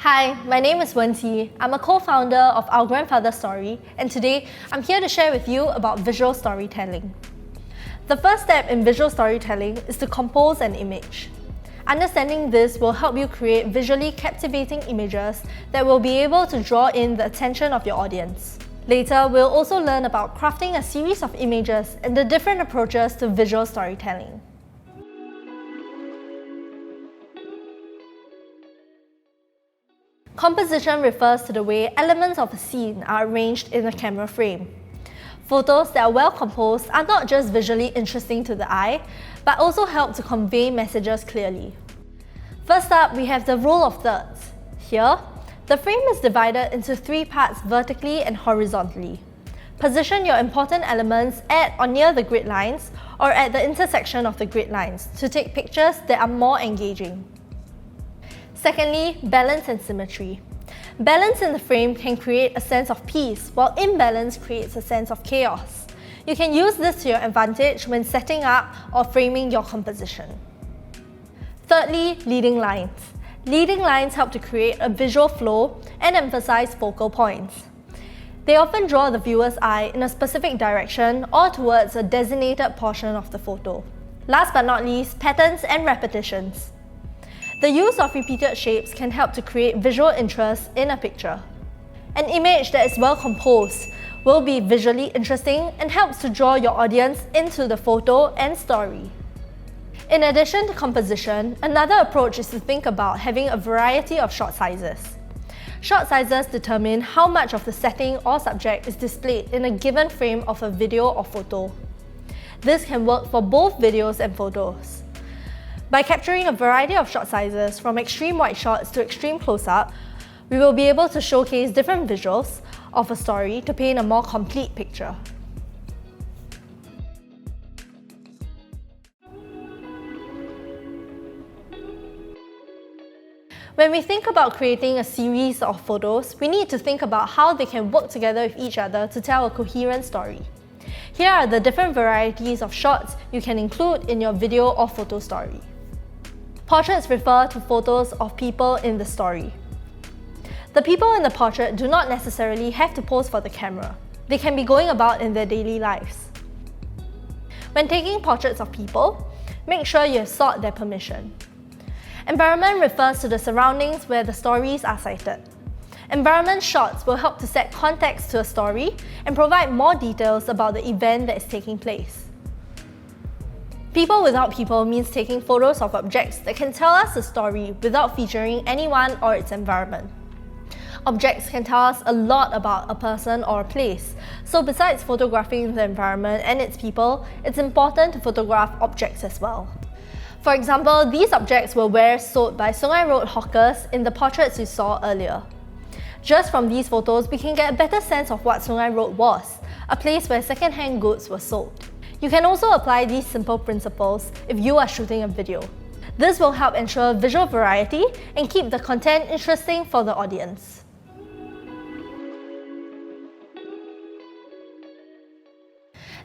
Hi, my name is Wen-Ti. I'm a co-founder of Our Grandfather's Story, and today I'm here to share with you about visual storytelling. The first step in visual storytelling is to compose an image. Understanding this will help you create visually captivating images that will be able to draw in the attention of your audience. Later, we'll also learn about crafting a series of images and the different approaches to visual storytelling. Composition refers to the way elements of a scene are arranged in a camera frame. Photos that are well composed are not just visually interesting to the eye, but also help to convey messages clearly. First up, we have the rule of thirds. Here, the frame is divided into 3 parts vertically and horizontally. Position your important elements at or near the grid lines or at the intersection of the grid lines to take pictures that are more engaging. Secondly, balance and symmetry. Balance in the frame can create a sense of peace, while imbalance creates a sense of chaos. You can use this to your advantage when setting up or framing your composition. Thirdly, leading lines. Leading lines help to create a visual flow and emphasize focal points. They often draw the viewer's eye in a specific direction or towards a designated portion of the photo. Last but not least, patterns and repetitions. The use of repeated shapes can help to create visual interest in a picture. An image that is well composed will be visually interesting and helps to draw your audience into the photo and story. In addition to composition, another approach is to think about having a variety of shot sizes. Shot sizes determine how much of the setting or subject is displayed in a given frame of a video or photo. This can work for both videos and photos. By capturing a variety of shot sizes from extreme wide shots to extreme close-up, we will be able to showcase different visuals of a story to paint a more complete picture. When we think about creating a series of photos, we need to think about how they can work together with each other to tell a coherent story. Here are the different varieties of shots you can include in your video or photo story. Portraits refer to photos of people in the story. The people in the portrait do not necessarily have to pose for the camera. They can be going about in their daily lives. When taking portraits of people, make sure you have sought their permission. Environment refers to the surroundings where the stories are cited. Environment shots will help to set context to a story and provide more details about the event that is taking place. People without people means taking photos of objects that can tell us a story without featuring anyone or its environment. Objects can tell us a lot about a person or a place, so besides photographing the environment and its people, it's important to photograph objects as well. For example, these objects were wares sold by Sungai Road hawkers in the portraits you saw earlier. Just from these photos, we can get a better sense of what Sungai Road was, a place where second-hand goods were sold. You can also apply these simple principles if you are shooting a video. This will help ensure visual variety and keep the content interesting for the audience.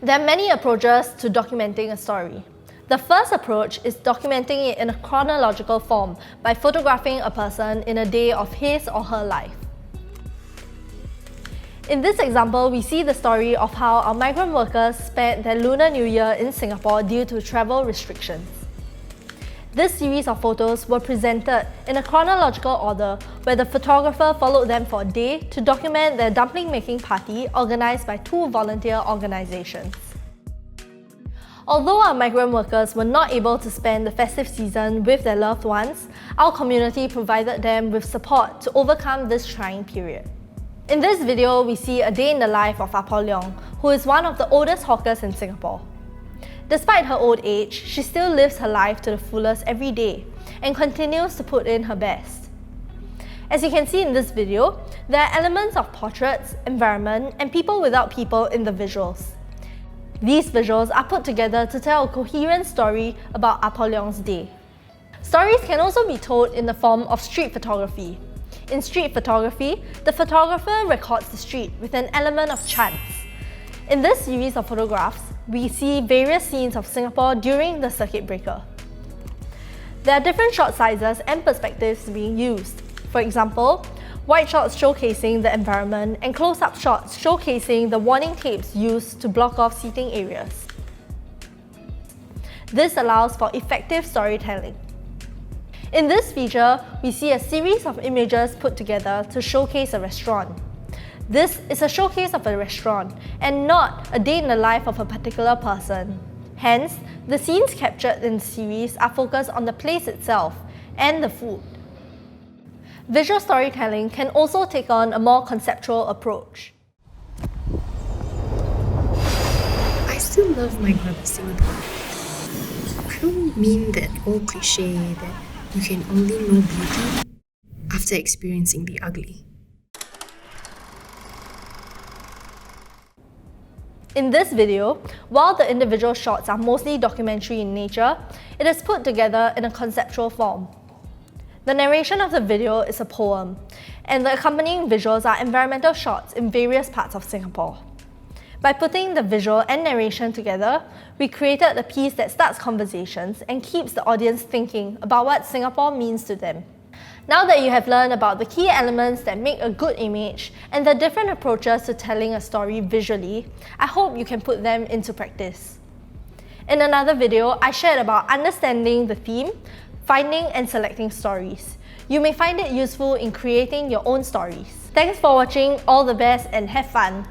There are many approaches to documenting a story. The first approach is documenting it in a chronological form by photographing a person in a day of his or her life. In this example, we see the story of how our migrant workers spent their Lunar New Year in Singapore due to travel restrictions. This series of photos were presented in a chronological order where the photographer followed them for a day to document their dumpling making party organised by 2 volunteer organisations. Although our migrant workers were not able to spend the festive season with their loved ones, our community provided them with support to overcome this trying period. In this video, we see a day in the life of Apol Leong, who is one of the oldest hawkers in Singapore. Despite her old age, she still lives her life to the fullest every day and continues to put in her best. As you can see in this video, there are elements of portraits, environment, and people without people in the visuals. These visuals are put together to tell a coherent story about Apol Leong's day. Stories can also be told in the form of street photography. In street photography, the photographer records the street with an element of chance. In this series of photographs, we see various scenes of Singapore during the circuit breaker. There are different shot sizes and perspectives being used. For example, wide shots showcasing the environment and close-up shots showcasing the warning tapes used to block off seating areas. This allows for effective storytelling. In this feature, we see a series of images put together to showcase a restaurant. This is a showcase of a restaurant and not a day in the life of a particular person. Hence, the scenes captured in the series are focused on the place itself and the food. Visual storytelling can also take on a more conceptual approach. I still love my beloved Singapore. I don't mean that old cliche that you can only know beauty after experiencing the ugly. In this video, while the individual shots are mostly documentary in nature, it is put together in a conceptual form. The narration of the video is a poem, and the accompanying visuals are environmental shots in various parts of Singapore. By putting the visual and narration together, we created a piece that starts conversations and keeps the audience thinking about what Singapore means to them. Now that you have learned about the key elements that make a good image and the different approaches to telling a story visually, I hope you can put them into practice. In another video, I shared about understanding the theme, finding and selecting stories. You may find it useful in creating your own stories. Thanks for watching, all the best and have fun!